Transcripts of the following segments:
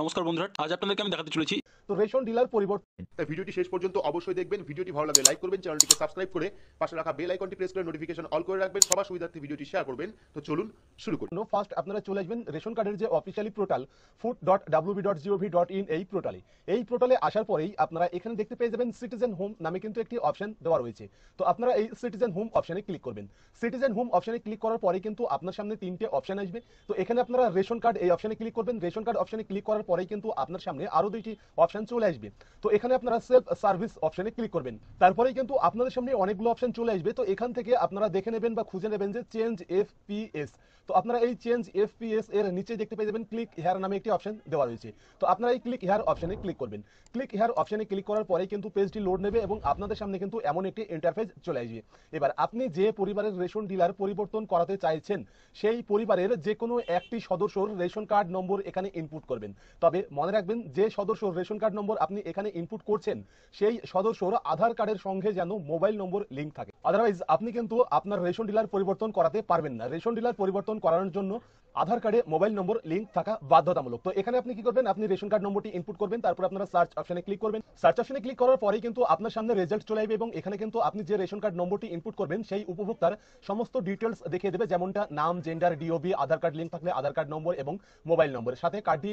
নমস্কার বন্ধুরা, আজ আপনাদেরকে আমি দেখাতে চলেছি তো রেশন ডিলার পরিবর্তন। তাই ভিডিওটি শেষ পর্যন্ত অবশ্যই দেখবেন। ভিডিওটি ভালো লাগলে লাইক করবেন, চ্যানেলটিকে সাবস্ক্রাইব করে পাশে রাখা বেল আইকনটি প্রেস করে নোটিফিকেশন অল করে রাখবেন। সবার সুবিধার্থে ভিডিওটি শেয়ার করবেন। তো চলুন শুরু করি। ফার্স্ট আপনারা চলে আসবেন রেশন কার্ডের যে অফিসিয়ালি পোর্টাল food.wb.gov.in এই পোর্টালে আসার পরেই আপনারা এখানে দেখতে পেয়ে যাবেন সিটিজেন হোম নামে কিন্তু একটি অপশন দেওয়া রয়েছে। তো আপনারা এই সিটিজেন হোম অপশনে ক্লিক করবেন। সিটিজেন হোম অপশনে ক্লিক করার পরে কিন্তু আপনার সামনে তিনটে অপশন আসবে। তো এখানে আপনারা রেশন কার্ড এই অপশনে ক্লিক করবেন। রেশন কার্ড অপশনে ক্লিক করার পরেই কিন্তু আপনার সামনে আরো দুইটি অপশন চলে আসবে। তো এখানে আপনারা সেলফ সার্ভিস অপশনে ক্লিক করবেন। তারপরেই কিন্তু আপনাদের সামনে অনেকগুলো অপশন চলে আসবে। তো এখান থেকে আপনারা দেখে নেবেন বা খুঁজে নেবেন যে চেঞ্জ এফপিএস। তো আপনারা এই চেঞ্জ এফপিএস এর নিচে দেখতে পেয়ে যাবেন ক্লিক হেয়ার নামে একটি অপশন দেওয়া রয়েছে। তো আপনারা এই ক্লিক হেয়ার অপশনে ক্লিক করবেন। ক্লিক হেয়ার অপশনে ক্লিক করার পরে কিন্তু পেজটি লোড নেবে এবং আপনাদের সামনে কিন্তু এমন একটি ইন্টারফেস চলে আসবে। এবার আপনি যে পরিবারের রেশন ডিলার পরিবর্তন করাতে চাইছেন সেই পরিবারের যে কোনো একটি সদস্যর রেশন কার্ড নম্বর এখানে ইনপুট করবেন। তবে মনে রাখবেন যে সদস্যর রেশন কার্ড নম্বর আপনি এখানে ইনপুট করছেন সেই সদস্যর আধার কার্ডের সঙ্গে যেন মোবাইল নম্বর লিঙ্ক থাকে। আদারওয়াইজ আপনি কিন্তু আপনার রেশন ডিলার পরিবর্তন করাতে পারবেন না। রেশন ডিলার পরিবর্তন করানোর জন্য আধার কার্ডে মোবাইল নম্বর লিঙ্ক থাকা বাধ্যতামূলক। তো এখানে আপনি কি করবেন, আপনি রেশন কার্ড নম্বরটি ইনপুট করবেন, তারপর আপনারা সার্চ অপশনে ক্লিক করবেন। সার্চ অপশনে ক্লিক করার পরেই কিন্তু আপনার সামনে রেজাল্ট চলে আসবে এবং এখানে কিন্তু আপনি যে রেশন কার্ড নম্বরটি ইনপুট করবেন সেই উপভোক্তার সমস্ত ডিটেলস দেখিয়ে দেবে, যেমনটা নাম, জেন্ডার, ডিওবি, আধার কার্ড লিঙ্ক থাকলে আধার কার্ড নম্বর এবং মোবাইল নম্বরের সাথে কার্ডটি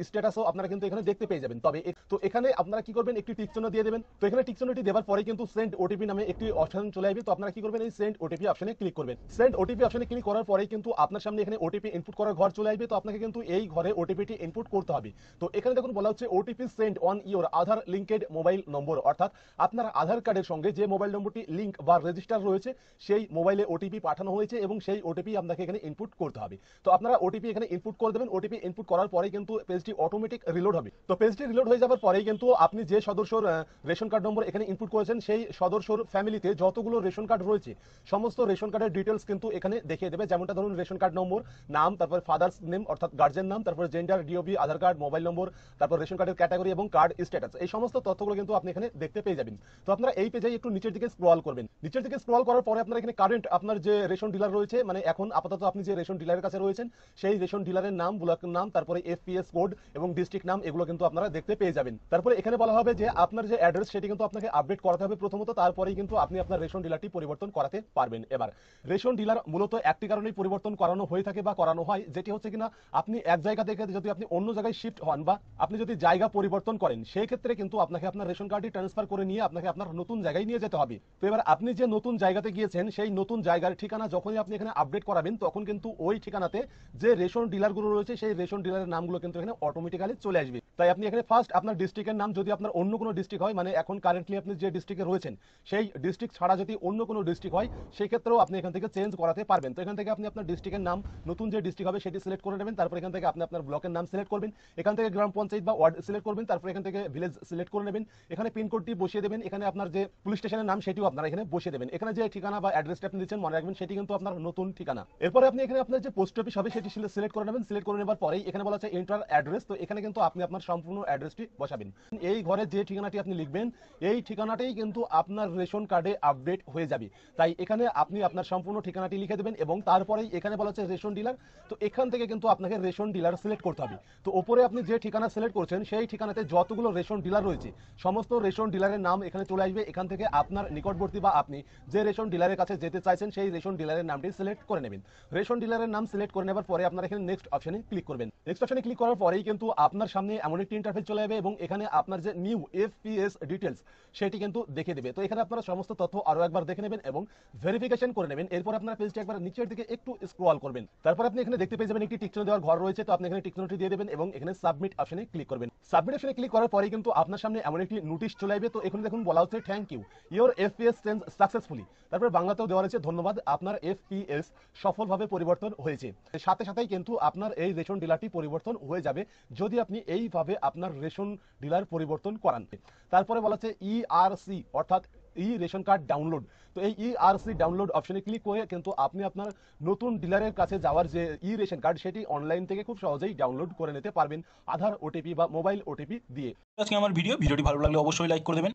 স্ট্যাটাসও আপনারা কিন্তু এখানে দেখতে পেয়ে যাবেন। তবে তো এখানে আপনারা কি করবেন, একটি টিক চিহ্ন দিয়ে দেবেন। তো এখানে টিক চিহ্নটি দেওয়ার পরে কিন্তু সেন্ড ওটিপি নামে একটি অপশন চলে আসবে। তো আপনারা কি করবেন, এই সেন্ড ওটিপি অপশনে ক্লিক করবেন। সেন্ড ওটিপি অপশনে ক্লিক করার পরেই কিন্তু আপনার সামনে এখানে ওটিপি ইনপুট করার ঘর চলে আসবে। তো আপনাকে কিন্তু এই ঘরে ওটিপিটি ইনপুট করতে হবে। তো এখানে দেখুন বলা হচ্ছে OTP send on your Aadhaar linked mobile নম্বর, অর্থাৎ আপনার আধার কার্ডের সঙ্গে যে মোবাইল নম্বরটি লিঙ্ক বা রেজিস্টার রয়েছে সেই মোবাইলে ওটিপি পাঠানো হয়েছে এবং সেই ওটিপি আপনাকে এখানে ইনপুট করতে হবে। তো আপনারা ওটিপি এখানে ইনপুট করে দেবেন। ওটিপি ইনপুট করার পরেই কিন্তু পেজটি অটোমেটিক রিলোড হবে। তো পেজটি রিলোড হয়ে যাওয়ার পরেই কিন্তু আপনি যে সদস্যর রেশন কার্ড নম্বর এখানে ইনপুট করেছেন সেই সদস্যর ফ্যামিলিতে যতগুলো রেশন কার্ড রয়েছে সমস্ত রেশন কার্ডের ডিটেলস কিন্তু এখানে দেখিয়ে দেবে। যেমনটা ধরুন রেশন কার্ড নম্বর, নাম, তারপর ফাদার্স নেম অর্থাৎ গার্জেন নাম, তারপর জেন্ডার, ডিওবি, আধার কার্ড, মোবাইল নম্বর, তারপর রেশন কার্ডের ক্যাটাগরি এবং কার্ড স্ট্যাটাস, এই সমস্ত তথ্যগুলো কিন্তু আপনি এখানে দেখতে পেয়ে যাবেন। তো আপনারা এই পেজে একটু নিচের দিকে স্ক্রল করবেন। নিচের দিকে স্ক্রল করার পরে আপনারা এখানে কারেন্ট আপনার যে রেশন ডিলার রয়েছে, মানে এখন আপাতত আপনি যে রেশন ডিলারের কাছে রয়েছেন সেই রেশন ডিলারের নাম, ব্লকের নাম, তারপরে এফপিএস কোড এবং ডিস্ট্রিক্ট নাম, এগুলো কিন্তু আপনারা দেখতে পেয়ে যাবেন। তারপরে এখানে বলা হবে যে আপনার যে অ্যাড্রেস সেটি কিন্তু আপনাকে আপডেট করাতে হবে প্রথমত, তারপরেই কিন্তু আপনি আপনার রেশন ডিলারটি পরিবর্তন করাতে পারবেন। এবার রেশন ডিলার মূলত একটি কারণেই পরিবর্তন করানো হয়ে থাকে বা করানো হয়, যেটি হচ্ছে কিনা আপনি এক জায়গা থেকে যদি আপনি অন্য জায়গায় শিফট হন বা আপনি যদি জায়গা পরিবর্তন করেন সেই ক্ষেত্রে কিন্তু আপনাকে আপনার রেশন কার্ডটি ট্রান্সফার করে নিয়ে আপনাকে আপনার নতুন জায়গায় নিয়ে যেতে হবে। তো এবার আপনি যে নতুন জায়গাতে গিয়েছেন সেই নতুন জায়গার ঠিকানা যখনই আপনি এখানে আপডেট করাবেন তখন কিন্তু ওই ঠিকানাতে যে রেশন ডিলারগুলো রয়েছে সেই রেশন ডিলারের নামগুলো কিন্তু এখানে অটোমেটিক্যালি চলে আসবে। তাই আপনি এখানে ফার্স্ট আপনার ডিস্ট্রিক্টের নাম, যদি আপনার অন্য কোনো ডিস্ট্রিক্ট হয়, মানে এখন কারেন্টলি আপনি যে ডিস্ট্রিক্টে রয়েছেন সেই ডিস্ট্রিক্ট ছাড়া যদি অন্য কোনো ডিস্ট্রিক্ট হয় সেই ক্ষেত্রেও আপনি এখান থেকে চেঞ্জ করাতে পারবেন। তো এখান থেকে আপনি আপনার ডিস্ট্রিক্টের নাম, নতুন যে ডিস্ট্রিক্ট হবে সেটি সিলেক্ট করে নেবেন। তারপর এখান থেকে আপনি আপনার ব্লকের নাম সিলেক্ট করবেন, এখান থেকে গ্রাম পঞ্চায়েত বা ওয়ার্ড সিলেক্ট করবেন, তারপর এখান থেকে ভিলেজ সিলেক্ট করে নেবেন, এখানে পিনকোডটি বসিয়ে দেবেন, এখানে আপনার যে পুলিশ স্টেশনের নাম সেটিও আপনারা এখানে বসিয়ে দেবেন। এখানে যে ঠিকানা বা অ্যাড্রেসটা আপনি দিচ্ছেন মনে রাখবেন সেটি কিন্তু আপনার নতুন ঠিকানা। এরপরে আপনি এখানে আপনার যে পোস্ট অফিস হবে সেটি সিলেক্ট করে নেবেন। সিলেক্ট করে নেবার পরেই এখানে বলা আছে এন্টার অ্যাড্রেস। তো এখানে কিন্তু আপনি আপনার সম্পূর্ণ অ্যাড্রেসটি বসাবেন। এই ঘরে যে ঠিকানাটি আপনি লিখবেন এই ঠিকানাটাই কিন্তু আপনার রেশন কার্ডে আপডেট হয়ে যাবে। তাই এখানে আপনি আপনার সম্পূর্ণ ঠিকানাটি লিখে দেবেন এবং তারপরেই এখানে বলা আছে রেশন ডিলার। তো এখান থেকে কিন্তু আপনাকে রেশন ডিলার সিলেক্ট করতে হবে। তো ওপরে আপনি যে ঠিকানা সিলেক্ট করছেন সেই ঠিকানাতে যতগুলো রেশন ডিলার রয়েছে সমস্ত রেশন ডিলারের নাম এখানে চলে আসবে। এখান থেকে আপনার নিকটবর্তী বা আপনি যে রেশন ডিলারের কাছে যেতে চাইছেন সেই রেশন ডিলারের নামটি সিলেক্ট করে নেবেন। রেশন ডিলারের নাম সিলেক্ট করে নেবার পরে আপনারা এখানে নেক্সট অপশনে ক্লিক করবেন। নেক্সট অপশনে ক্লিক করার পরেই কিন্তু আপনার সামনে এমন একটি ইন্টারফেস চলে যাবে এবং এখানে আপনার যে নিউ এফপিএস ডিটেলস সেটি কিন্তু দেখে দেবে। তো এখানে আপনারা সমস্ত তথ্য আরো একবার দেখে নেবেন এবং ভেরিফিকেশন করে নেবেন। এরপর আপনারা পেজটি একবার নিচের দিকে একটু স্ক্রল করবেন। তারপর আপনি এখানে দেখতে পেয়ে যাবেন একটি টিক চিহ্ন দেওয়ার ঘর রয়েছে। তো আপনি এখানে টিক চিহ্নটি দিয়ে দেবেন এবং এখানে সাবমিট অপশনে ক্লিক করবেন। সাবমিট অপশনে ক্লিক করার পরেই কিন্তু আপনার সামনে এমন একটি নোটিশ চলে আসবে। তো এখানে দেখুন বলা হচ্ছে thank you, your FPS change successfully. তারপর বাংলাতেও দেওয়া রয়েছে ধন্যবাদ, আপনার এফপিএস সফলভাবে পরিবর্তন হয়েছে। সাথে সাথেই কিন্তু আপনার এই রেশন ডিলারটি পরিবর্তন হয়ে যাবে যদি আপনি এইভাবে আপনার রেশন ডিলার পরিবর্তন করান। তারপরে বলা হচ্ছে ইআরসি অর্থাৎ ই রেশন কার্ড ডাউনলোড। তো এই ইআরসি ডাউনলোড অপশনে ক্লিক করে কিন্তু আপনি আপনার নতুন ডিলারের কাছে যাওয়ার যে ই রেশন কার্ড সেটি অনলাইন থেকে খুব সহজেই ডাউনলোড করে নিতে পারবেন আধার ওটিপি বা মোবাইল ওটিপি দিয়ে। আজকে আমার ভিডিওটি ভালো লাগলে অবশ্যই লাইক করে দেবেন।